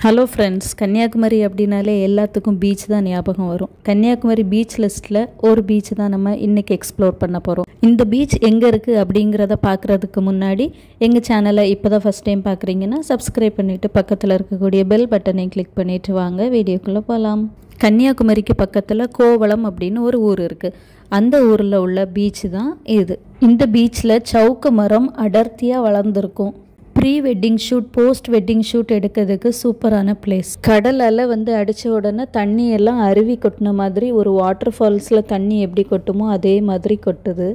Hello friends, Kanyakumari அப்படின்னாலே எல்லாத்துக்கும் beach தான் ஞாபகம் வரும். கன்னியாகுமரி பீச் லிஸ்ட்டில் ஒரு பீச் தான் நம்ம இன்றைக்கி எக்ஸ்ப்ளோர் பண்ண போகிறோம். இந்த பீச் எங்கே இருக்குது அப்படிங்கிறத பார்க்குறதுக்கு முன்னாடி எங்கள் சேனலை இப்போ தான் ஃபஸ்ட் டைம் பார்க்குறீங்கன்னா சப்ஸ்கிரைப் பண்ணிவிட்டு பக்கத்தில் இருக்கக்கூடிய பெல் பட்டனை கிளிக் பண்ணிவிட்டு வாங்க வீடியோக்குள்ளே போகலாம். கன்னியாகுமரிக்கு பக்கத்தில் கோவளம் அப்படின்னு ஒரு ஊர் இருக்குது. அந்த ஊரில் உள்ள பீச் தான் இது. இந்த பீச்சில் சவுக்கு மரம் அடர்த்தியாக வளர்ந்துருக்கும். Pre wedding shoot, post wedding shoot எடுக்கிறதுக்கு சூப்பரான பிளேஸ். கடல் அலை வந்து அடித்த உடனே தண்ணி எல்லாம் அருவி கொட்டின மாதிரி, ஒரு வாட்டர் ஃபால்ஸில் தண்ணி எப்படி கொட்டுமோ அதே மாதிரி கொட்டுது.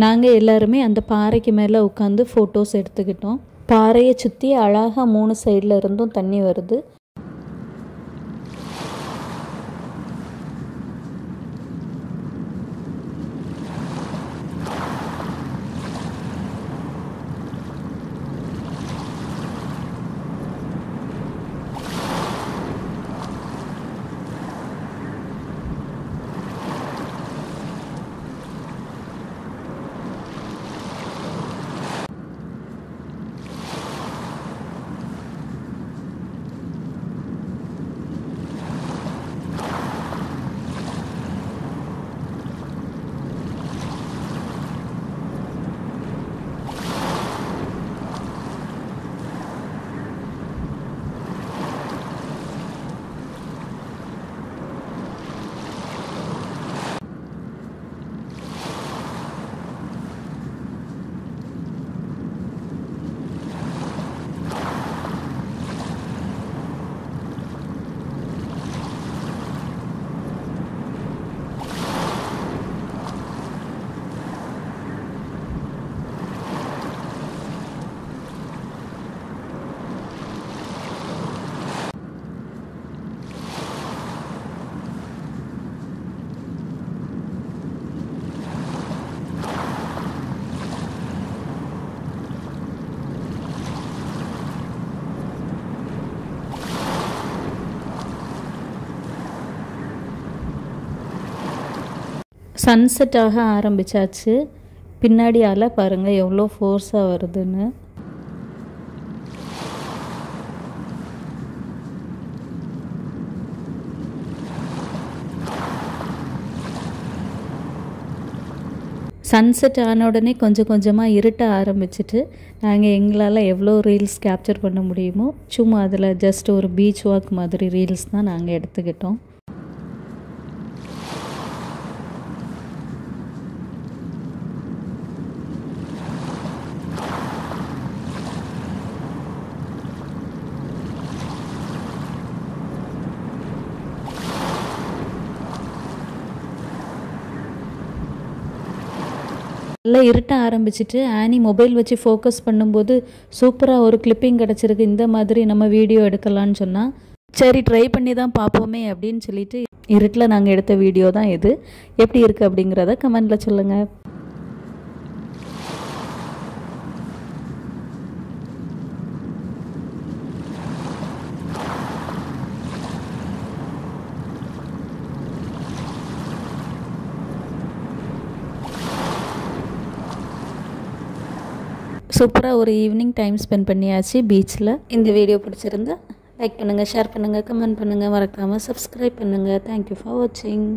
நாங்கள் எல்லாருமே அந்த பாறைக்கு மேலே உட்காந்து ஃபோட்டோஸ் எடுத்துக்கிட்டோம். பாறையை சுற்றி அழகாக 3 சைடில் இருந்தும் தண்ணி வருது. சன்செட் ஆக ஆரம்பிச்சாச்சு. பின்னாடி அலை பாருங்கள் எவ்வளோ ஃபோர்ஸாக வருதுன்னு. சன்செட் ஆன உடனே கொஞ்சம் கொஞ்சமாக இருட்ட ஆரம்பிச்சிட்டு நாங்கள் எங்களால் எவ்வளோ ரீல்ஸ் கேப்சர் பண்ண முடியுமோ சும்மா அதில் ஜஸ்ட் ஒரு பீச் வாக் மாதிரி ரீல்ஸ் தான் நாங்கள் எடுத்துக்கிட்டோம். நல்லா இருட்ட ஆரம்பிச்சிட்டு ஆனி மொபைல் வச்சு ஃபோக்கஸ் பண்ணும்போது சூப்பராக ஒரு கிளிப்பிங் கிடச்சிருக்கு. இந்த மாதிரி நம்ம வீடியோ எடுக்கலான்னு சொன்னால் சரி ட்ரை பண்ணி தான் பார்ப்போமே அப்படின்னு சொல்லிட்டு இருட்டில் நாங்கள் எடுத்த வீடியோ தான் இது. எப்படி இருக்குது அப்படிங்கிறத கமெண்டில் சொல்லுங்கள். சூப்பராக ஒரு ஈவினிங் டைம் ஸ்பெண்ட் பண்ணியாச்சு பீச்சில். இந்த வீடியோ பிடிச்சிருந்தா லைக் பண்ணுங்கள், ஷேர் பண்ணுங்கள், கமெண்ட் பண்ணுங்கள், மறக்காமல் சப்ஸ்கிரைப் பண்ணுங்கள். தேங்க்யூ ஃபார் வாட்சிங்.